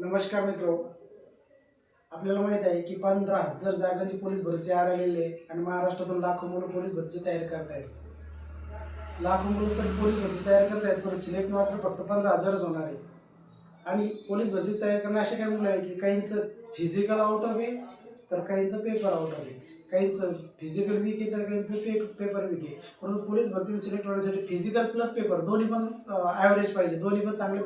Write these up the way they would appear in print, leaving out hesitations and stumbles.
नमस्कार मित्रो. आपल्याला माहित आहे की 15,000 जागांची पोलीस भरती आढळलेली आहे आणि महाराष्ट्रातून लाखो मुलं पोलीस भरतीची तयारी करत आहेत. लाखो मुलं तर पोलीस भरती तयार करत आहेत, पण सिलेक्ट मात्र फक्त 15,000च होणार आहे. आणि पोलीस भरती तयार करणे असे काही मुलं आहे की काहींचं फिजिकल आउट ऑफ आहे, तर काहींचं पेपर आउट ऑफ आहे. काहींचं फिजिकल वीक आहे, तर काहींचं पेपर वीक आहे. परंतु पोलीस भरतीला सिलेक्ट होण्यासाठी फिजिकल प्लस पेपर दोन्ही पण ॲव्हरेज पाहिजे. दोन्ही पण चांगल्या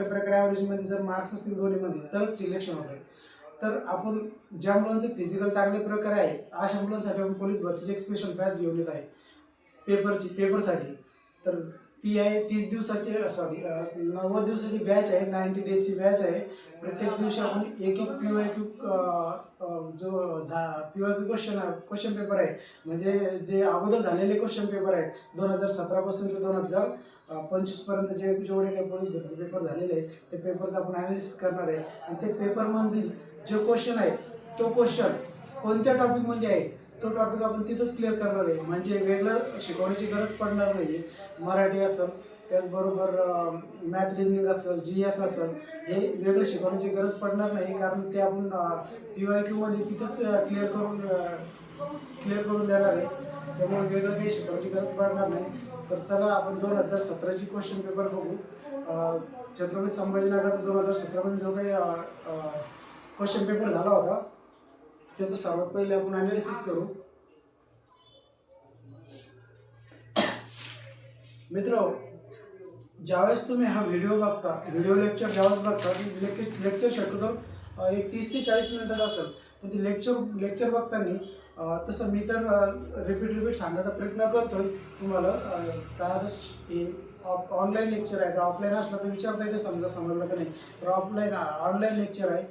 प्रकारे ॲव्हरेजमध्ये जर मार्क्स असतील दोन्हीमध्ये तरच सिलेक्शन होतं. तर आपण ज्या मुलांचे फिजिकल चांगल्या प्रकारे आहे अशा मुलांसाठी आपण पोलीस भरतीची एक स्पेशल बॅच घेऊन येत आहे पेपरसाठी. तर ती आहे 30 दिवसाची 90 दिवसाची बॅच आहे. 90 डेजची बॅच आहे. प्रत्येक दिवशी आपण एक PYQ जो PYQ क्वेश्चन पेपर आहे, म्हणजे जे अगोदर झालेले क्वेश्चन पेपर आहेत 2017 पासून ते 2025 पर्यंत जेवढे काही पोलीस भरतीचे पेपर झालेले आहेत ते पेपरचं आपण ॲनालिसिस करणार आहे. आणि ते पेपरमधील जो क्वेश्चन आहे तो क्वेश्चन कोणत्या टॉपिकमध्ये आहे तो टॉपिक आपण तिथंच क्लिअर करणार आहे. म्हणजे वेगळं शिकवण्याची गरज पडणार नाही. मराठी असेल, त्याचबरोबर मॅथ रिजनिंग असेल, GS असेल, हे वेगळं शिकवण्याची गरज पडणार नाही, कारण ते आपण PYQ मध्ये तिथंच क्लिअर करून देणार आहे. त्यामुळे वेगळं काही शिकवण्याची गरज पडणार नाही. तर चला आपण 2017ची क्वेश्चन पेपर बघू. छत्रपती संभाजीनगरचा 2017मध्ये जो काही क्वेश्चन पेपर झाला होता त्याचं सर्वात पहिले आपण ॲनालिसिस करू. मित्र, ज्यावेळेस तुम्ही हा व्हिडिओ बघता, व्हिडिओ लेक्चर ज्यावेळेस बघता, लेक्चर शक्यतो एक 30 ते 40 मिनिटाचं असेल. पण ते लेक्चर बघताना तसं मी तर रिपीट सांगायचा प्रयत्न करतोय तुम्हाला. त्यावेळेस हे ऑनलाईन लेक्चर आहे, तर ऑफलाईन असलं तर विचारता येते समजलं का नाही. तर ऑनलाईन लेक्चर आहे.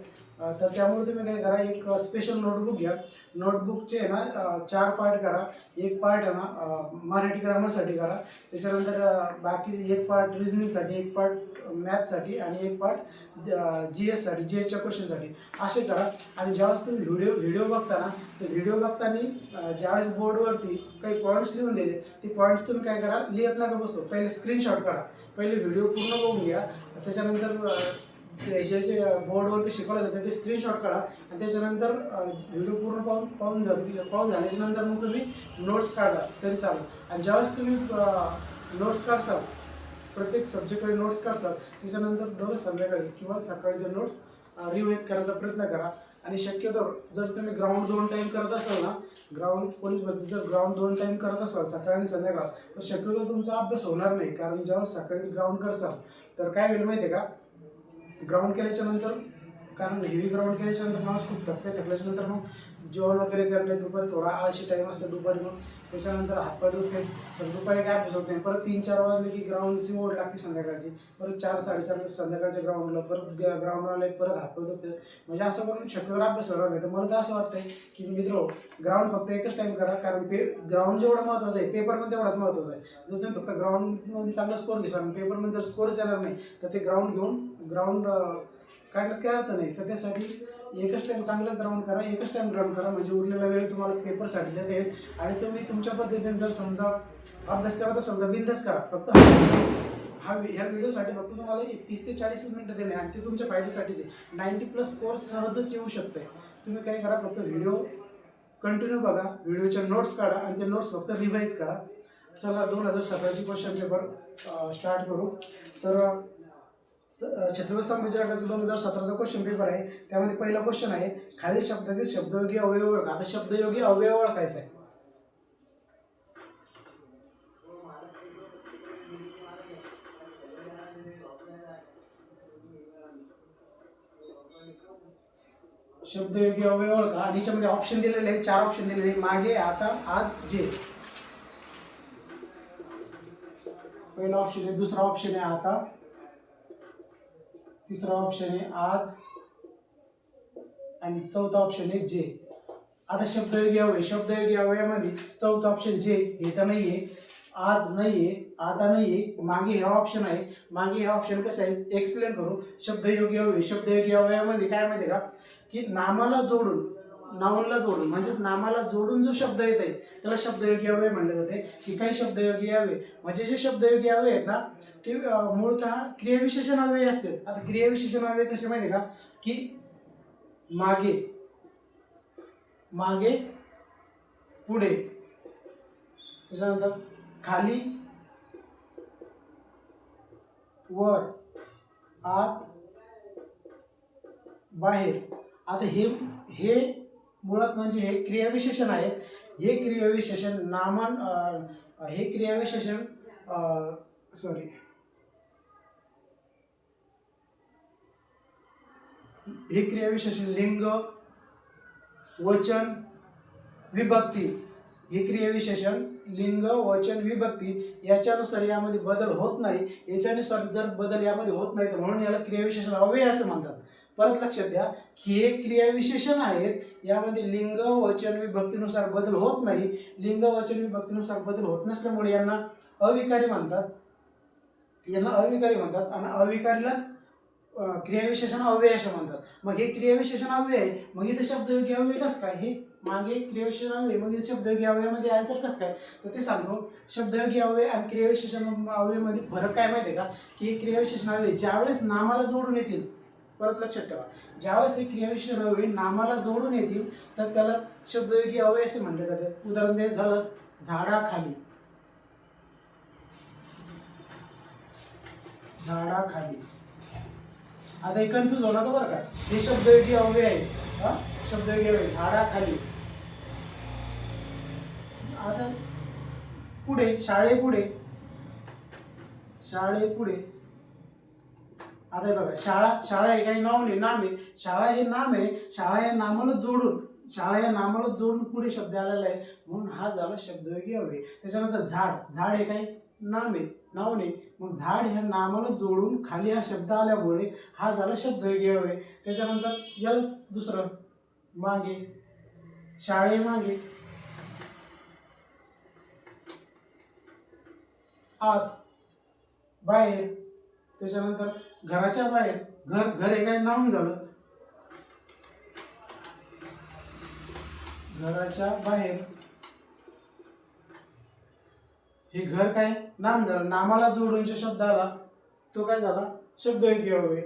तर त्यामुळे तुम्ही काय करा, एक स्पेशल नोटबुक घ्या. नोटबुकचे आहे ना 4 पार्ट करा. एक पार्ट आहे ना मराठी ग्रामरसाठी करा, त्याच्यानंतर बाकी एक पार्ट रिजनिंगसाठी, एक पार्ट मॅथसाठी आणि एक पार्ट GSसाठी, GSच्या क्वेश्चनसाठी असे करा. आणि ज्यावेळेस तुम्ही व्हिडिओ बघता ना, तर व्हिडिओ बघताना ज्यावेळेस बोर्डवरती काही पॉईंट्स लिहून दिले, ते पॉईंट्स तुम्ही काय करा, लिहित नका बसू, पहिले स्क्रीनशॉट काढा. पहिले व्हिडिओ पूर्ण बघून घ्या, त्याच्यानंतर जे बोर्डवरती शिकवलं जातं ते स्क्रीनशॉट काढा. आणि त्याच्यानंतर व्हिडिओ पूर्ण पाहून झाल्याच्या नंतर मग तुम्ही नोट्स काढा तरी चालेल. आणि ज्यावेळेस तुम्ही नोट्स काढसाल, प्रत्येक सब्जेक्टकडे नोट्स काढसाल, त्याच्यानंतर दररोज संध्याकाळी किंवा सकाळी ते नोट्स रिवाईज करायचा प्रयत्न करा. आणि शक्यतो जर तुम्ही ग्राउंड 2 टाईम करत असाल ना, पोलीस भरती जर ग्राउंड 2 टाईम करत असाल सकाळी आणि संध्याकाळ, तर शक्यतो तुमचा अभ्यास होणार नाही. कारण ज्यावेळेस सकाळी ग्राउंड करसाल तर काय होईल माहिती आहे का, ग्राउंड केल्याच्या नंतर, कारण हेवी ग्राउंड केल्याच्या नंतर माणूस खूप थकल्याच्या नंतर मग जेवण वगैरे करणे, दुपारी थोडा आळशी टाईम असतो दुपारी, मग त्याच्यानंतर हातपाय धुतले तर दुपारी काय अभ्यास होत नाही. परत 3-4 वाजले की ग्राउंडची ओढ लागते संध्याकाळची. परत 4-4:30 संध्याकाळच्या ग्राउंडला, परत ग्राउंडला परत हातपाय धुतले. म्हणजे असं करून शक्यतो अभ्यास होणार नाही. तर मला तर असं वाटतंय की मित्र, ग्राउंड फक्त एकच टाईम करा, कारण ग्राउंड जेवढं महत्त्वाचं आहे पेपर पण तेवढाच महत्त्वाचं आहे. जर तुम्ही फक्त ग्राउंडमध्ये चांगला स्कोर घेसाल आणि पेपरमध्ये जर स्कोरच येणार नाही, तर ते ग्राउंड काढण्यात काय अर्थ नाही. तर त्यासाठी एकच टाईम चांगलं ग्राउंड करा, एकच टाईम ग्राउंड करा, म्हणजे उरलेला वेळ तुम्हाला पेपरसाठी देता येईल. आणि तुम्ही तुमच्या पद्धतीने जर समजा अभ्यास करत असाल तर बिंदास करा. फक्त ह्या व्हिडिओसाठी फक्त तुम्हाला 30 ते 40 मिनिटं देणे आणि ते तुमच्या फायद्यासाठीच आहे. 90+ स्कोअर सहजच येऊ शकते. तुम्ही काय करा, फक्त व्हिडिओ कंटिन्यू बघा, व्हिडिओच्या नोट्स काढा आणि ते नोट्स फक्त रिवाईज करा. चला 2017ची क्वेश्चन पेपर स्टार्ट करू. तर छत्रपती संभाजीनगरचा 2017चा क्वेश्चन पेपर आहे. त्यामध्ये पहिला क्वेश्चन आहे, खालील शब्दातील शब्दयोगी अवयव ओळखा. आता शब्दयोगी अवयव ओळखायचा आहे. शब्दयोगी अवयव ओळखा. आणि याच्यामध्ये ऑप्शन दिलेले आहे, 4 ऑप्शन दिलेले आहे, मागे, आता, आज, जे. पहिला ऑप्शन आहे, दुसरा ऑप्शन आहे आता, तिसरा ऑप्शन आहे आज आणि चौथा ऑप्शन आहे जे. आता शब्दयोगी अवयवामध्ये चौथा ऑप्शन जे हे तर नाहीये, आज नाहीये, आता नाहीये, मागे हे ऑप्शन आहे. मागे हे ऑप्शन कसं आहे एक्सप्लेन करू. शब्दयोगी अवयवामध्ये काय माहिती का, की नामाला जोडून नाऊनला जोडून म्हणजेच नामाला जोडून जो शब्द येत आहे त्याला शब्दयोगी अव्यय म्हणले जाते. की काही शब्दयोगी अव्यय म्हणजे जे शब्दयोगी अव्यय आहेत ना ते मूळतः क्रियाविशेषण अव्यय असतात. आता क्रियाविशेषण अव्यय कसे माहिती आहे का की मागे, मागे पुढे, त्याच्यानंतर खाली वर आत बाहेर. आता हे मुळात म्हणजे हे क्रियाविशेषण आहेत. हे क्रियाविशेषण हे क्रियाविशेषण हे क्रियाविशेषण लिंग, वचन, विभक्ती. हे क्रियाविशेषण लिंग, वचन, विभक्ती याच्यानुसार यामध्ये बदल होत नाही. याच्यानुसार जर बदल यामध्ये होत नाही तर म्हणून याला क्रियाविशेषण अव्यय असं म्हणतात. परत लक्षात द्या की हे क्रियाविशेषण आहेत. यामध्ये लिंग, वचन, विभक्तीनुसार बदल होत नाही. लिंग, वचन, विभक्तीनुसार बदल होत नसल्यामुळे यांना अविकारी म्हणतात. आणि अविकारीलाच क्रियाविशेषण अव्यय असं म्हणतात. मग हे क्रियाविशेषण अव्यय आहे, मग इथे शब्दयोगी अव्यय कसं काय? हे मागे क्रियाविशेषण अव्यय, मग इथे शब्दयोगी अव्ययामध्ये आन्सर कसं काय? तर ते सांगतो. शब्दयोगी अव्यय आणि क्रियाविशेषण अव्ययामध्ये फरक काय माहिती आहे का की क्रियाविशेषण अव्यय ज्यावेळेस नामाला जोडून येतील, परत लक्षात ठेवा, ज्यावेळेस हे क्रियाविशेषण अव्यय नामाला जोडून येतील तर त्याला शब्दयोगी अव्यय असे म्हटले जाते. उदाहरण द्यायचं झालं झाडाखाली, झाडाखाली. आता हे कन्फ्यूज होऊ नका बरं का, हे शब्दयोगी अव्यय आहे. शब्दयोगी अव्यय झाडाखाली. आता पुढे शाळेपुढे, शाळेपुढे. आता हे बघा शाळा हे काही नाम आहे. शाळा हे नाम आहे. शाळा या नामाला जोडून पुढे शब्द आलेला आहे म्हणून हा झाला शब्दयोगी अव्यय. त्याच्यानंतर झाड हे काही नाम आहे, नाव नाही. मग झाड ह्या नामाला जोडून खाली हा शब्द आल्यामुळे हा झाला शब्दयोगी अव्यय. त्याच्यानंतर यालाच दुसरं मागे, शाळेमागे, आत बाहेर. त्याच्यानंतर घराच्या बाहेर, घर हे काय नाम झालं, घराच्या बाहेर. हे घर काय नाम झालं, नामाला जोडून जो शब्द आला तो काय झाला शब्दयोगी अव्यय.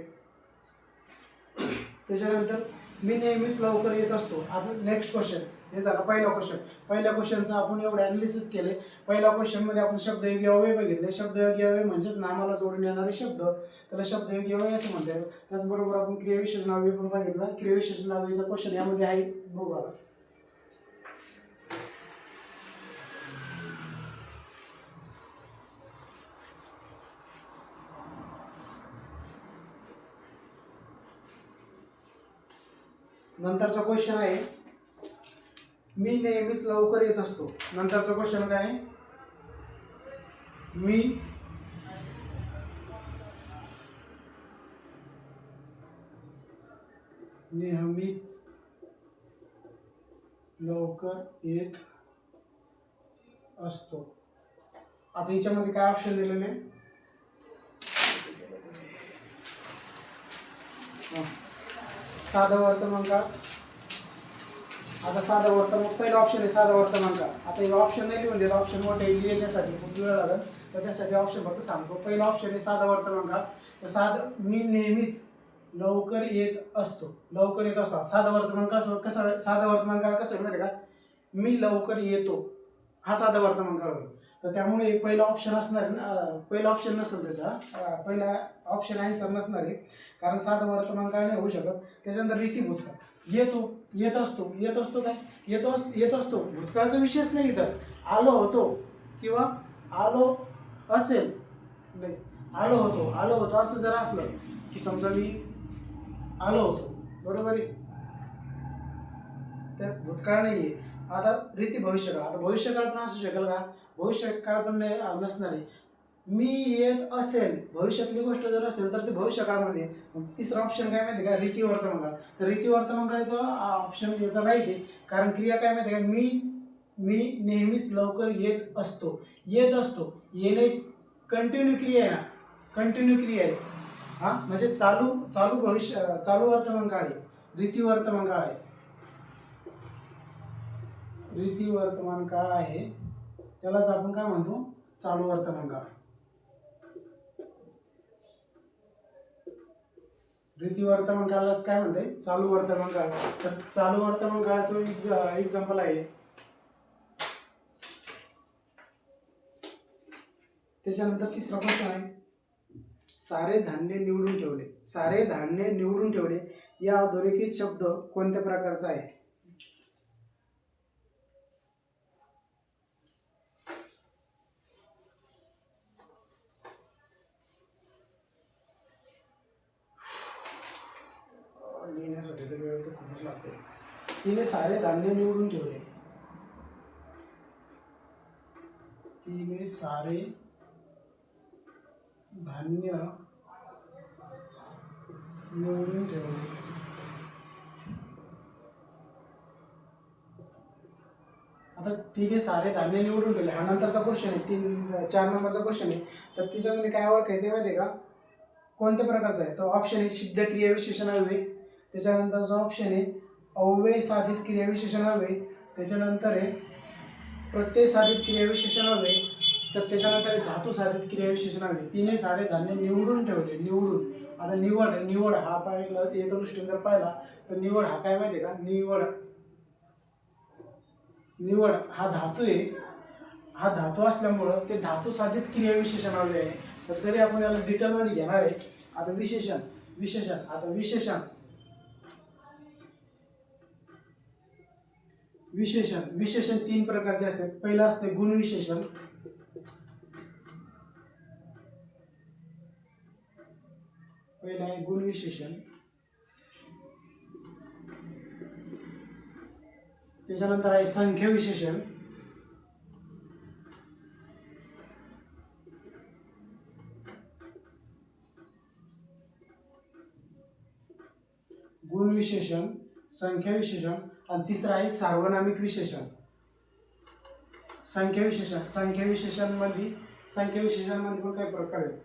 त्याच्यानंतर मी नेहमीच लवकर येत असतो. आता नेक्स्ट क्वेश्चन, हे झाला पहिला क्वेश्चन. पहिल्या क्वेश्चनचं आपण एवढं ॲनालिसिस केले. पहिल्या क्वेश्चनमध्ये आपण शब्दयोगी अव्यय बघितले. शब्दयोगी अव्यय म्हणजेच नामाला जोडून येणारे शब्द, त्याला शब्दयोगी अव्यय असं म्हणतात. त्याचबरोबर आपण क्रियाविशेषण अव्यय पण बघितला. क्रियाविशेषण अव्ययचा क्वेश्चन यामध्ये आहे, बघू आता. नंतरचा क्वेश्चन आहे मी नेहमीच लवकर येत असतो. नंतरचा क्वेश्चन काय आहे, मी नेहमीच लवकर येत असतो. आता याच्यामध्ये काय ऑप्शन दिलेले, साधा वर्तमान काळ. आता साधा वर्तमान, पहिला ऑप्शन आहे साधा वर्तमान काळ. आता हे ऑप्शन नाही लिहून देत, ऑप्शन मोठे लिहिण्यासाठी खूप वेळ लागेल तर त्यासाठी ऑप्शन फक्त सांगतो. पहिला ऑप्शन आहे साधा वर्तमान काळ. तर मी नेहमीच लवकर येत असतो. लवकर येत असतो. साधा वर्तमान काळ कसा, साधा वर्तमान काळ कसं माहिती का, मी लवकर येतो हा साधा वर्तमान काळ होईल. तर त्यामुळे पहिला ऑप्शन असणार ना, पहिला ऑप्शन नसेल त्याचा, पहिला ऑप्शन आन्सर नसणार आहे कारण साधा वर्तमान काळ नाही होऊ शकत. त्याच्यानंतर रीती भूतकाळ, येतो, येत असतो. येत असतो काय, येत असतो भूतकाळाचा विषयच नाही इथं. आलो होतो किंवा आलो असेल, नाही आलो होतो असं जर असलं की समजा मी आलो होतो, बरोबर आहे, तर भूतकाळ नाही आहे. आता रीती भविष्यकाळ. आता भविष्यकाळ पण असू शकेल का, भविष्यकाळ पण नाही नसणार आहे. मी येत असेल, भविष्यातली गोष्ट जर असेल तर ते भविष्यकाळमध्ये. तिसरा ऑप्शन काय माहिती आहे का, रीती वर्तमान काळ. तर रीती वर्तमान काळाचा ऑप्शन याचा राईट आहे कारण क्रिया काय माहिती आहे का, मी नेहमीच लवकर येत असतो. येत असतो, येणे कंटिन्यू क्रिया आहे ना, कंटिन्यू क्रिया आहे. हा म्हणजे चालू वर्तमान काळ आहे, रीती वर्तमान काळ आहे. रीती वर्तमान काळ आहे, त्यालाच आपण काय म्हणतो, चालू वर्तमान काळ. रीती वर्तमान काळालाच काय म्हणते, चालू वर्तमान काळ. तर चालू वर्तमान काळाचं एक्झाम्पल आहे. त्याच्यानंतर तिसरा क्वेश्चन आहे, सारे धान्य निवडून ठेवले. सारे धान्य निवडून ठेवले या अधोरेखित शब्द कोणत्या प्रकारचा आहे? लिहिण्यासाठी तर वेळ तर खूपच लागते. तिने सारे धान्य निवडून ठेवले. तिने सारे धान्य निवडून ठेवले. आता तिने सारे धान्य निवडून ठेवले हा नंतरचा क्वेश्चन आहे, 4 नंबरचा क्वेश्चन आहे. तर तिच्यामध्ये काय ओळखायचं माहिती आहे का, कोणत्या प्रकारचा आहे? तर ऑप्शन आहे सिद्ध क्रियाविशेषण अव्यय. त्याच्यानंतरचा ऑप्शन आहे अव्यय साधित क्रियाविशेषण अव्यय. त्याच्यानंतर आहे प्रत्यय साधित क्रियाविशेषण अव्यय. तर त्याच्यानंतर धातू साधित क्रियाविशेषण अव्यय. तिने सारे धान्य निवडून ठेवले. निवडून, आता निवड हा पाहिला एका दृष्टीने जर पाहिला तर निवड हा काय माहिती आहे का, निवड हा धातू आहे. हा धातू असल्यामुळं ते धातू साधित क्रियाविशेषण अव्यय आहे. तर तरी आपण याला डिटेलमध्ये घेणार आहे. आता विशेषण 3 प्रकारचे असतात. पहिलं असते गुणविशेषण. पहिलं आहे गुणविशेषण. त्याच्यानंतर आहे संख्या विशेषण. गुणविशेषण, संख्या विशेषण आणि तिसरं आहे सार्वनामिक विशेषण. संख्या विशेषणमध्ये पण काही प्रकार आहेत.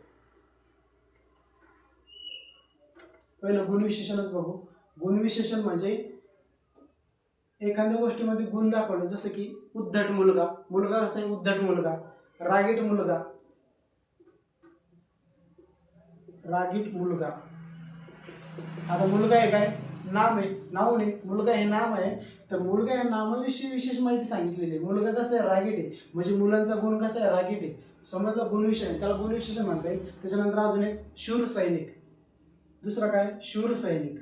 पहिलं गुणविशेषणच बघू. गुणविशेषण म्हणजे एखाद्या गोष्टीमध्ये गुण दाखवणे, जसं की उद्धट मुलगा. मुलगा कसा आहे, उद्धट मुलगा. रागीट मुलगा. आता मुलगा आहे काय, नाम आहे, नाव नाही, मुलगा हे नाम आहे. तर मुलगा या नामाविषयी विशेष माहिती सांगितलेली आहे. मुलगा कसा आहे, रागीट आहे, म्हणजे मुलांचा गुण कसा आहे, रागीट आहे. समजलं, गुणविशेषण, त्याला गुणविशेषण म्हणता येईल. त्याच्यानंतर अजून एक शूर सैनिक. दुसरा काय, शूर सैनिक.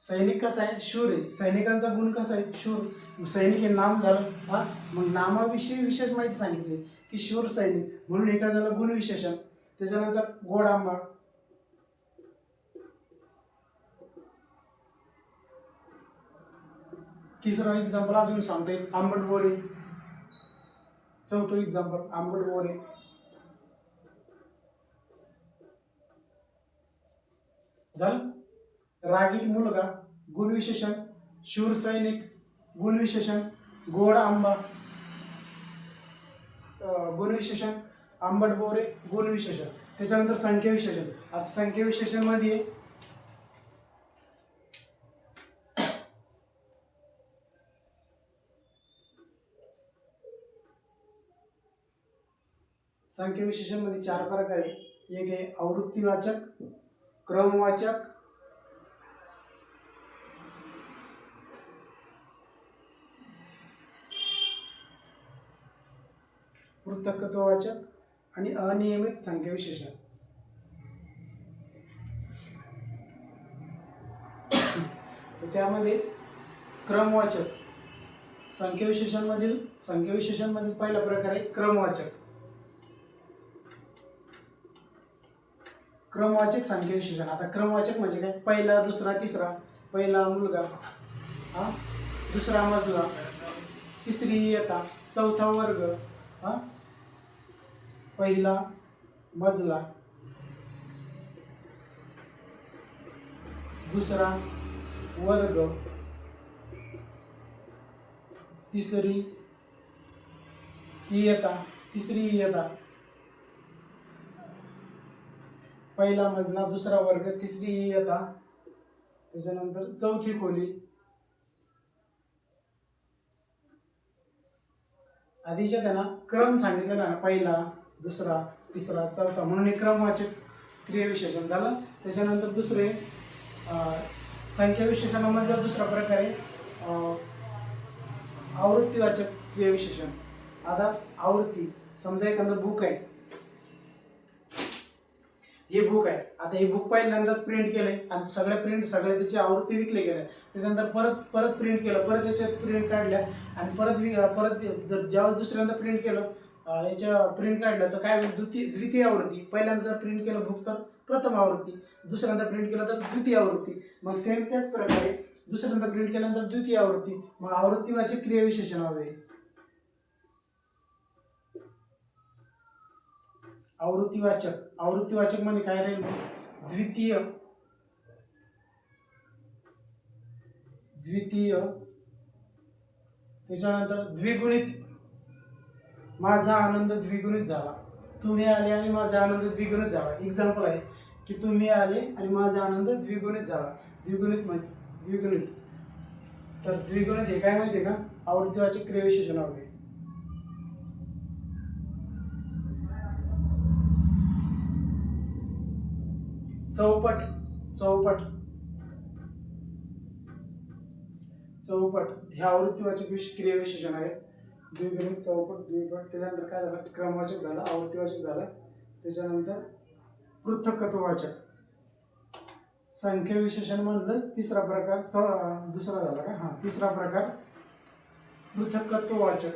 सैनिक कसा आहे, शूर आहे. सैनिकांचा गुण कसा आहे, शूर. सैनिक हे नाम झालं. हा, मग नामाविषयी विशेष माहिती सांगितली की शूर सैनिक, म्हणून एखाद्याला गुणविशेषण. त्याच्यानंतर गोड आंबा. तिसरं एक्झाम्पल अजून सांगता येईल, आंबट बोरे. चौथं एक्झाम्पल आंबट बोरे. झालं. रागीट मुलगा गुणविशेषण, शूर सैनिक गुणविशेषण, गोड आंबा गुणविशेषण, आंबट बोरे गुणविशेषण. त्याच्यानंतर संख्या विशेषण. आता संख्या विशेषण मध्ये संख्या विशेषण मध्ये 4 प्रकार आहे. एक आहे आवृत्तीवाचक, क्रमवाचक, पृथक्त्ववाचक आणि अनियमित संख्या विशेषण. त्यामध्ये क्रमवाचक संख्या विशेषण मधील पहिला प्रकार आहे क्रमवाचक. क्रमवाचक संख्या विशेषण. आता क्रमवाचक म्हणजे काय, पहिला, दुसरा, तिसरा. पहिला मुलगा, हा, दुसरा मजला, तिसरी इयत्ता, चौथा वर्ग, हा, पहिला मजला, दुसरा वर्ग, तिसरी इयत्ता, पहिला मजला, दुसरा वर्ग, तिसरी इयत्ता, त्याच्यानंतर चौथी खोली, आधीच्या त्यांना क्रम सांगितलेला ना, पहिला, दुसरा, तिसरा, चौथा, म्हणून हे क्रमवाचक क्रियाविशेषण झालं. त्याच्यानंतर दुसरे संख्या विशेषणामध्ये दुसरा प्रकार आहे आवृत्तीवाचक क्रियाविशेषण. आता आवृत्ती, समजा एखादं बुक आहे, हे बुक आहे, आता हे बुक पहिल्यांदाच प्रिंट केलंय आणि सगळ्या त्याची आवृत्ती विकले गेल्या. त्याच्यानंतर परत प्रिंट केलं, परत याच्या प्रिंट काढल्या आणि परत जर जेव्हा दुसऱ्यांदा प्रिंट केलं, याच्या प्रिंट काढलं तर काय होईल, द्वितीय आवृत्ती. पहिल्यांदा जर प्रिंट केलं बुक तर प्रथम आवृत्ती, दुसऱ्यांदा प्रिंट केलं तर द्वितीय आवृत्ती. मग सेम त्याच प्रकारे दुसऱ्यांदा प्रिंट केल्यानंतर द्वितीय आवृत्ती. मग आवृत्तीवाचक क्रियाविशेषण हवे. आवृत्तीवाचक म्हणजे काय राहील, द्वितीय, त्याच्यानंतर द्विगुणित. माझा आनंद द्विगुणित झाला, तुम्ही आले आणि माझा आनंद द्विगुणित झाला. एक्झाम्पल आहे की तुम्ही आले आणि माझा आनंद द्विगुणित झाला. द्विगुणित म्हणजे द्विगुणित. तर द्विगुणित हे काय माहिती आहे का, आवृत्तीवाचक क्रियाविशेषण हवे. चौपट हे आवृत्तीवाचक क्रियाविशेषण आहे. द्विगुणित, चौपट, द्विपट. त्याच्यानंतर काय झालं, क्रमवाचक झालं, आवृत्तीवाचक झालं. त्याच्यानंतर पृथक्त्ववाचक. संख्या विशेषण मधलंच तिसरा प्रकार, दुसरा झाला का, हा तिसरा प्रकार पृथक्त्ववाचक.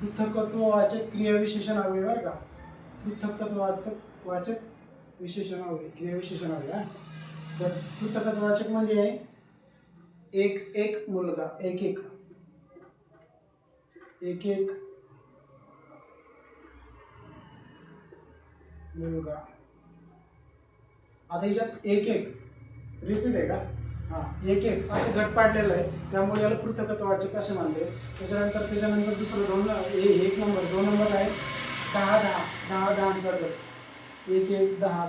पृथक्त्ववाचक क्रियाविशेषण हवे बरं का, पृथक्त्ववाचक विशेषण हवे, क्रियाविशेषण हवे. तर पृथक्त्ववाचक म्हणजे आहे एक मुलगा, एक मुलगा. आता याच्यात एक रिपीट आहे का, हा एक असं घट पाडलेलं आहे, त्यामुळे याला पृथक्त्ववाचक असे मानले. त्याच्यानंतर दुसरं एक नंबर, 2 नंबर आहे 10 चा गट. 1 10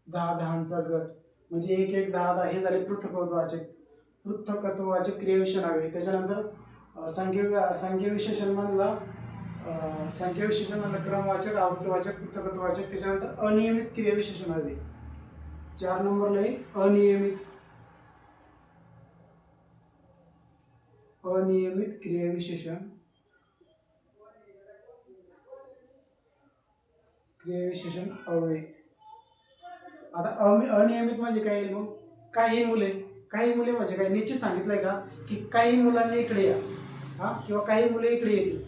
10 चा गट म्हणजे 1 10 हे झाले पृथक्त्ववाचक क्रियाविशेषण हवे. त्याच्यानंतर संख्या विशेषण मधला क्रमवाचक, आवृत्तीवाचक, पृथक्त्ववाचक. त्याच्यानंतर अनियमित क्रियाविशेषण हवे. 4 नंबरला आहे अनियमित क्रियाविशेषण हवे. आता अनियमित म्हणजे काय येईल मग, काही मुले म्हणजे काय, निश्चित सांगितलंय का की काही मुलांनी इकडे या, हा, किंवा काही मुले इकडे येतील.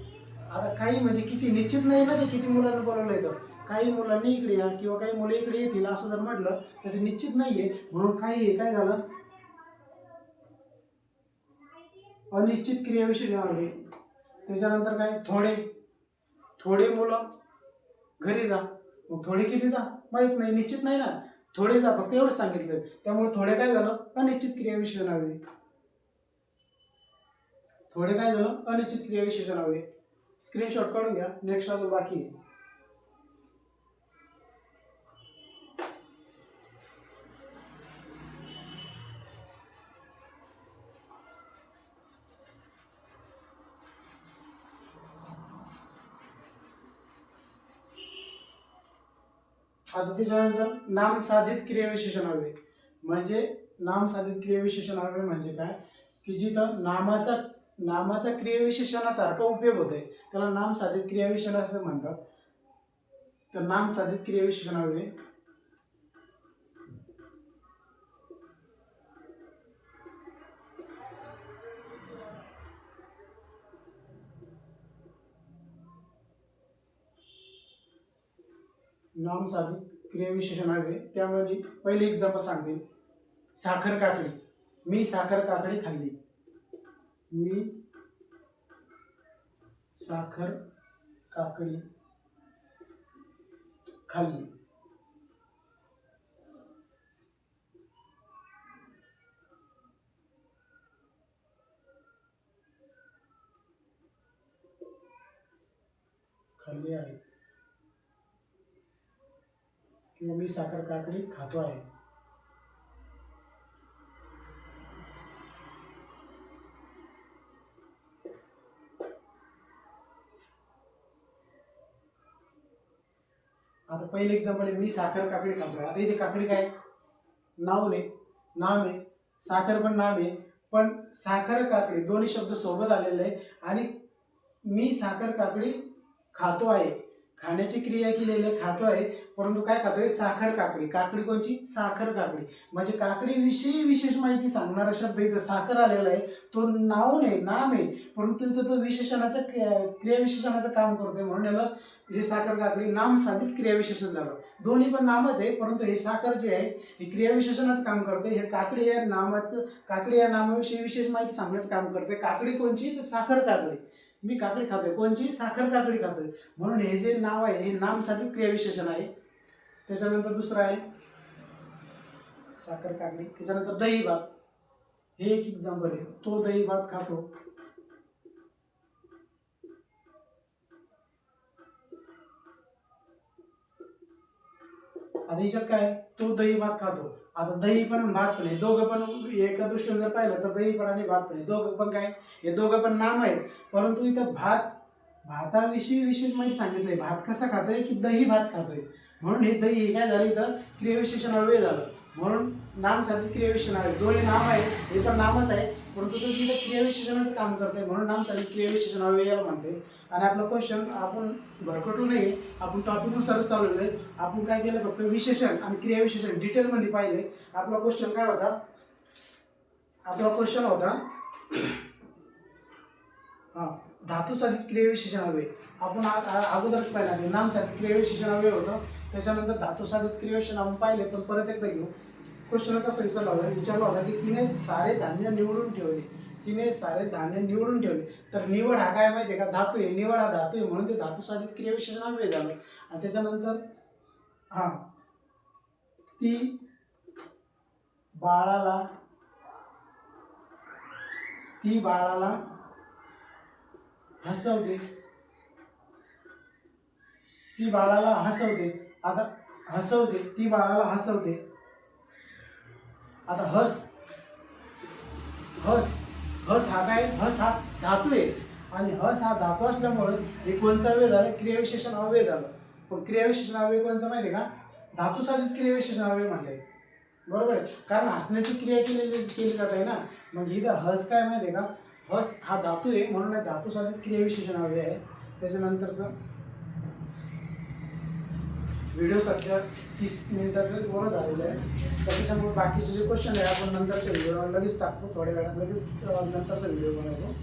आता काही म्हणजे किती, निश्चित नाही ना ते किती मुलांना बोलवलंय. तर काही मुलांनी इकडे या किंवा काही मुले इकडे येतील असं जर म्हटलं तर ते निश्चित नाहीये, म्हणून काही काय झालं, अनिश्चित क्रियाविशेषण आले. त्याच्यानंतर काय, थोडे मुलं घरी जा. मग थोडे किती जा माहित नाही, निश्चित नाही ना, थोडे जा फक्त एवढंच सांगितलं. त्यामुळे थोडे काय झालं, अनिश्चित क्रियाविशेषण हवे. अनिश्चित क्रियाविशेषण हवे. स्क्रीनशॉट काढून घ्या, नेक्स्ट अजून बाकी आहे. आता त्याच्यानंतर नामसाधित क्रियाविशेषण हवे. म्हणजे नामसाधित क्रियाविशेषण हवे म्हणजे काय, की जिथं नामाचा क्रियाविशेषणासारखा उपयोग होतोय त्याला नामसाधित क्रियाविशेषण असं म्हणतात. तर नामसाधित क्रियाविशेषण हवे. नामसाधित क्रियाविशेषण हवे. त्यामध्ये पहिले एक्झाम्पल सांगते, साखर काकडी. मी साखर काकडी खाल्ली. मी साखर काकडी खाल्ली. खाल्ली आहे किंवा मी साखर काकडी खातो आहे. आता पहिले एक्झाम्पल आहे, मी साखर काकडी खातोय. आता इथे काकडी काय नाव आहे, नाम आहे, साखर पण नाम आहे, पण साखर काकडी दोन्ही शब्द सोबत आलेले आहे आणि मी साखर काकडी खातो आहे, खाण्याची क्रिया केलेली आहे, खातो आहे, परंतु काय खातोय साखर काकडी. काकडी कोणची? साखर काकडी. म्हणजे काकडीविषयी विशेष माहिती सांगणारा शब्द इथं साखर आलेला आहे, तो नाव नाही, नाम आहे, परंतु इथं तो विशेषणाचं क्रियाविशेषणाचं काम करतोय, म्हणून याला हे साखर काकडी नाम साधित क्रियाविशेषण झालं. दोन्ही पण नामच आहे, परंतु हे साखर जे आहे हे क्रियाविशेषणाचं काम करते. हे काकडी या नामाचं, काकडी या नामाविषयी विशेष माहिती सांगण्याचं काम करते. काकडी कोणची? तर साखर काकडी. मी काकडी खातोय, कोणची? साखर काकडी खातोय, म्हणून हे जे नाव आहे हे नाम साधित क्रियाविशेषण आहे. त्याच्यानंतर दुसरं आहे साखर काकडी. त्याच्यानंतर दही भात, हे एक एक्झाम्पल आहे. तो दही भात खातो. आता याच्यात काय? तो दही भात खातो. आता दही पण भात पण आहे, दोघं पण एका दृष्टीने जर पाहिलं तर दही पण आणि भात पण आहे, दोघं पण काय? हे दोघं पण नाम आहेत, परंतु इथं भाताविषयी विशेष माहिती सांगितलंय. भात कसा खातोय? की दही भात खातोय, म्हणून हे दही काय झालं इथं क्रियाविशेषण अव्यय झालं, म्हणून नाम साधित क्रियाविशेषण आहे. दोन्ही नाम आहे, हे पण नामच आहे, परंतु तो तिथं क्रियाविशेषणाचं काम करतंय, म्हणून नाम साधित क्रियाविशेषण अव्यय याला म्हणते. आणि आपला क्वेश्चन आपण भरकटू नाही, आपण टॉपिकनुसारच चालवलं आहे. आपण काय केलं? फक्त विशेषण आणि क्रियाविशेषण डिटेलमध्ये पाहिले. आपला क्वेश्चन काय होता? आपला क्वेश्चन होता धातू साधित क्रियाविशेषण अव्यय. आपण अगोदरच पाहिला की नाम साधित क्रियाविशेषण अव्यय होतं, त्याच्यानंतर धातू साधित क्रियाविशेषण आपण पाहिले. पण परत एकदा घेऊ. क्वेश्चनच असं विचारला होता की तिने सारे धान्य निवडून ठेवले. तिने सारे धान्य निवडून ठेवले. तर निवड हा काय माहिती आहे का? धातू आहे. निवड हा धातू आहे, म्हणून ते धातू साधित क्रियाविशेषण अव्यय झालं. आणि त्याच्यानंतर ती बाळाला हसवते. ती बाळाला हसवते. आता हसवते, ती बाळाला हसवते. आता हस हा काय? हस हा धातू आहे, आणि हस हा धातू असल्यामुळे हे कोणचा अव्यय झालं? क्रियाविशेषण अव्यय झालं. पण क्रियाविशेषण अव्यय कोणचं माहिती आहे का? धातू साधित क्रियाविशेषण अव्यय म्हणते, बरोबर आहे, कारण हसण्याची क्रिया केली जात आहे ना. मग इथं हस काय माहिती आहे का? हस हा धातू आहे, म्हणून धातू साधित क्रियाविशेषण अव्यय आहे. त्याच्यानंतरचं व्हिडिओ सध्या 30 मिनिटाचं पूर्ण झालेलं आहे, त्याच्यामुळे बाकीचे जे क्वेश्चन आहे आपण नंतरच्या व्हिडिओ लगेच टाकतो, थोड्या वेळात लगेच नंतरचा व्हिडिओ बनवतो.